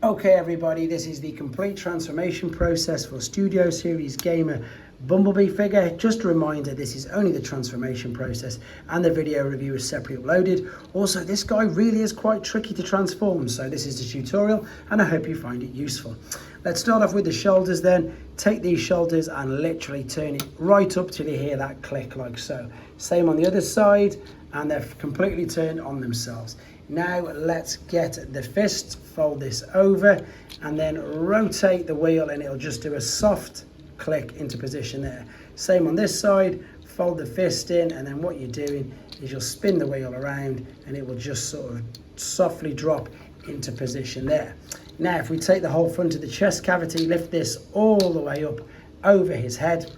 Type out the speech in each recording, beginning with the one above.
Okay everybody, this is the complete transformation process for Studio Series Gamer Bumblebee figure. Just a reminder, this is only the transformation process and the video review is separately uploaded. Also, this guy really is quite tricky to transform, so this is the tutorial and I hope you find it useful. Let's start off with the shoulders then. Take these shoulders and literally turn it right up till you hear that click like so. Same on the other side, and they're completely turned on themselves. Now let's get the fist, fold this over and then rotate the wheel and it'll just do a soft click into position there. Same on this side, fold the fist in, and then what you're doing is you'll spin the wheel around and it will just sort of softly drop into position there. Now if we take the whole front of the chest cavity, lift this all the way up over his head.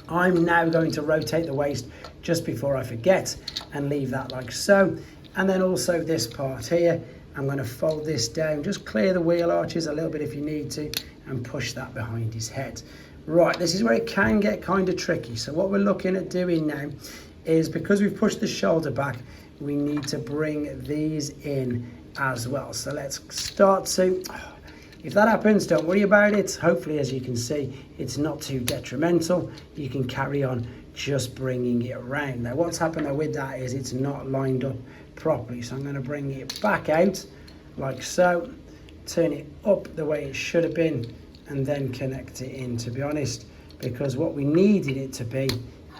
I'm now going to rotate the waist just before I forget and leave that like so. And then also this part here, I'm going to fold this down, just clear the wheel arches a little bit if you need to, and push that behind his head. Right, this is where it can get kind of tricky. So what we're looking at doing now is, because we've pushed the shoulder back, we need to bring these in as well. So let's start to, if that happens, don't worry about it. Hopefully, as you can see, it's not too detrimental. You can carry on just bringing it around. Now what's happened with that is it's not lined up properly, so I'm going to bring it back out like so, turn it up the way it should have been, and then connect it in, to be honest, because what we needed it to be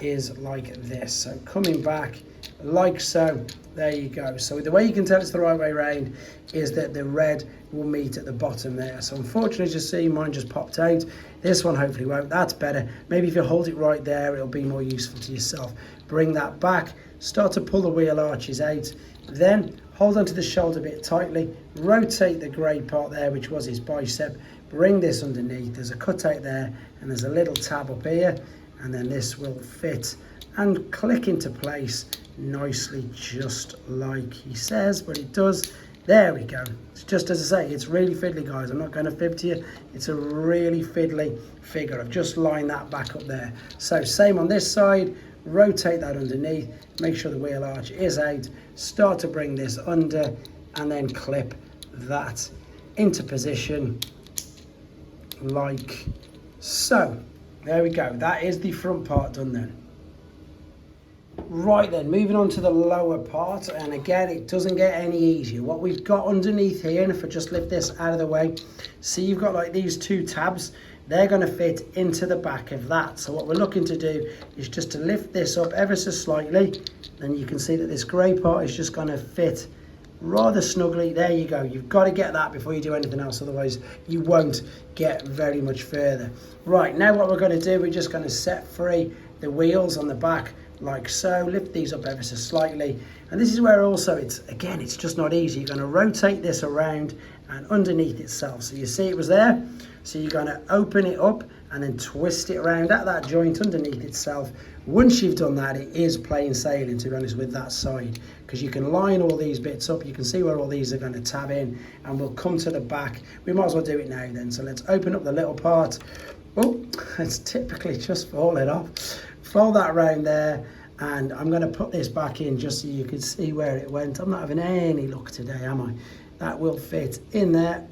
is like this. So coming back like so, there you go. So the way you can tell it's the right way around is that the red will meet at the bottom there. So unfortunately, just see, mine just popped out. This one hopefully won't. That's better. Maybe if you hold it right there, it'll be more useful to yourself. Bring that back, start to pull the wheel arches out, then hold onto the shoulder bit tightly, rotate the grey part there, which was his bicep, bring this underneath. There's a cutout there and there's a little tab up here, and then this will fit and click into place nicely, just like he says, but it does. There we go. It's just, as I say, it's really fiddly, guys. I'm not going to fib to you. It's a really fiddly figure. I've just lined that back up there. So same on this side, rotate that underneath, make sure the wheel arch is out, start to bring this under, and then clip that into position like so. There we go. That is the front part done then. Right then, moving on to the lower part, and again it doesn't get any easier. What we've got underneath here, and if I just lift this out of the way, see you've got like these two tabs, they're going to fit into the back of that. So what we're looking to do is just to lift this up ever so slightly, and you can see that this grey part is just going to fit rather snugly. There you go. You've got to get that before you do anything else, otherwise you won't get very much further. Right, now what we're going to do, we're just going to set free the wheels on the back like so, lift these up ever so slightly, and this is where also it's just not easy. You're going to rotate this around and underneath itself, so you see it was there, so you're going to open it up and then twist it around at that joint underneath itself. Once you've done that, it is plain sailing, to be honest, with that side, because you can line all these bits up. You can see where all these are going to tab in, and we'll come to the back. We might as well do it now then. So let's open up the little part. Oh, it's typically just falling off. Fold that around there, and I'm going to put this back in just so you can see where it went. I'm not having any luck today, am I? That will fit in there,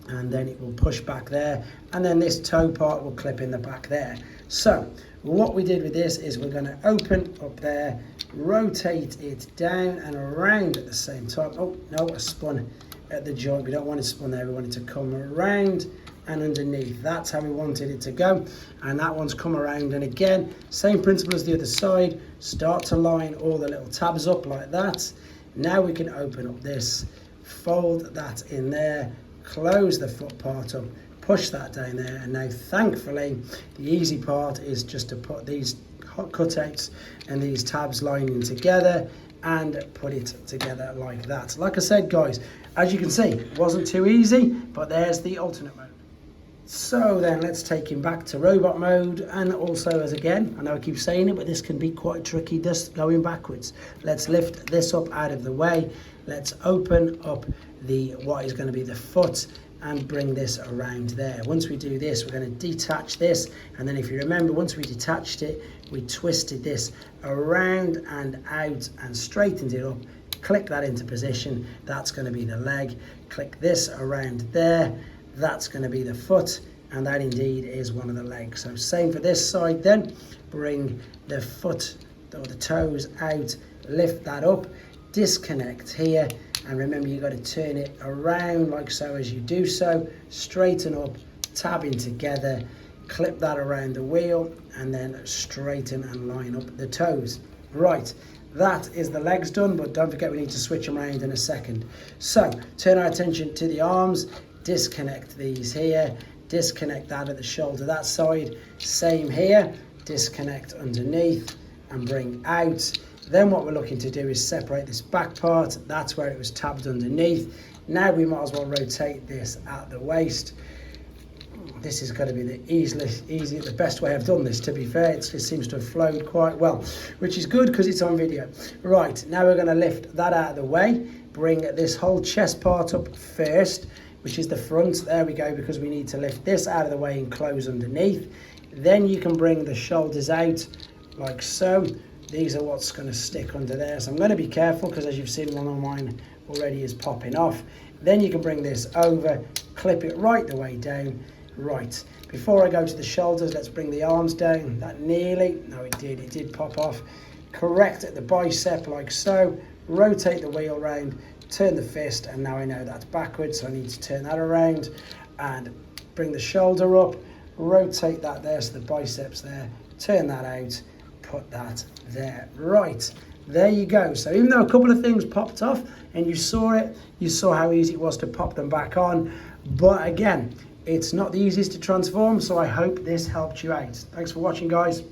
and then it will push back there, and then this toe part will clip in the back there. So what we did with this is we're going to open up there, rotate it down and around at the same time. Oh no, I spun at the joint. We don't want it spun there, we want it to come around and underneath. That's how we wanted it to go, and that one's come around. And again, same principle as the other side, start to line all the little tabs up like that. Now we can open up this, fold that in there, close the foot part up, push that down there, and now thankfully the easy part is just to put these cutouts and these tabs lining together and put it together like that. Like I said, guys, as you can see, it wasn't too easy, but there's the alternate mode. So then let's take him back to robot mode, and also, as again, I know I keep saying it, but this can be quite tricky just going backwards. Let's lift this up out of the way. Let's open up what is going to be the foot and bring this around there. Once we do this, we're going to detach this, and then if you remember, once we detached it, we twisted this around and out and straightened it up click that into position, that's going to be the leg. Click this around there, that's going to be the foot, and that indeed is one of the legs. So same for this side then, bring the foot or the toes out, lift that up, disconnect here, and remember you've got to turn it around like so as you do so, straighten up, tabbing together, clip that around the wheel, and then straighten and line up the toes. Right, that is the legs done, but don't forget we need to switch them around in a second. So turn our attention to the arms, disconnect these here, disconnect that at the shoulder that side, same here, disconnect underneath and bring out. Then what we're looking to do is separate this back part, that's where it was tabbed underneath. Now we might as well rotate this at the waist. This is going to be the best way I've done this, to be fair. It seems to have flowed quite well, which is good because it's on video. Right, now we're going to lift that out of the way, bring this whole chest part up first, which is the front. There we go, because we need to lift this out of the way and close underneath. Then you can bring the shoulders out like so. These are what's going to stick under there. So I'm going to be careful because, as you've seen, one of mine already is popping off. Then you can bring this over, clip it right the way down. Right, before I go to the shoulders, let's bring the arms down. That nearly, no it did pop off. Correct at the bicep like so. Rotate the wheel round, turn the fist, and now I know that's backwards, so I need to turn that around and bring the shoulder up, rotate that there, so the biceps there, turn that out, put that there. Right, there you go. So even though a couple of things popped off and you saw it, you saw how easy it was to pop them back on. But again, it's not the easiest to transform, so I hope this helped you out. Thanks for watching, guys.